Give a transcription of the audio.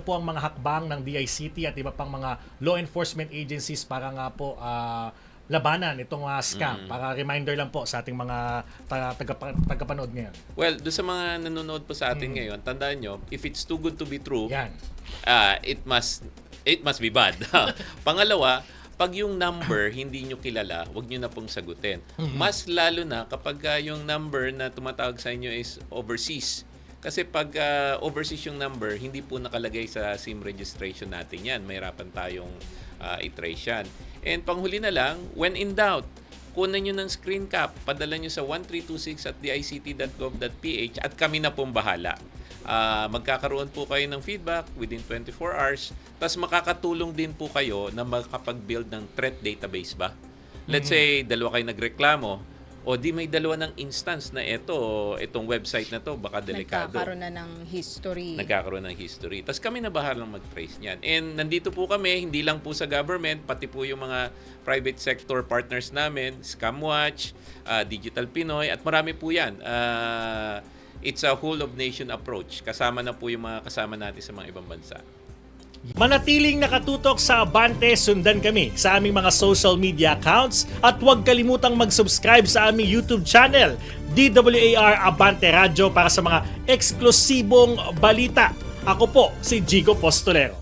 po ang mga hakbang ng DICT at iba pang mga law enforcement agencies para nga po labanan itong scam? Para reminder lang po sa ating mga tagapanood ngayon. Well, doon sa mga nanonood po sa atin ngayon, tandaan nyo, if it's too good to be true, Yan. it must be bad. Pangalawa, pag yung number hindi nyo kilala, huwag nyo na pong sagutin. Mas lalo na kapag yung number na tumatawag sa inyo is overseas. Kasi pag overseas yung number, hindi po nakalagay sa SIM registration natin yan. Mahirapan tayong i-trace yan. And panghuli na lang, when in doubt, kunan nyo ng screen cap, padala nyo sa 1326@dict.gov.ph at kami na pong bahala. Magkakaroon po kayo ng feedback within 24 hours. Tapos makakatulong din po kayo na makapag-build ng threat database ba? Let's say, dalawa kayo nagreklamo, o di may dalawa ng instance na itong website na to, baka delikado. Nagkakaroon na ng history. Nagkakaroon ng history. Tapos kami na bahalang mag-trace niyan. And nandito po kami, hindi lang po sa government, pati po yung mga private sector partners namin, Scamwatch, Digital Pinoy, at marami po yan. It's a whole of nation approach. Kasama na po yung mga kasama natin sa mga ibang bansa. Manatiling nakatutok sa Abante, sundan kami sa aming mga social media accounts at huwag kalimutang mag-subscribe sa aming YouTube channel, DWAR Abante Radio, para sa mga eksklusibong balita. Ako po si Jigo Postolero.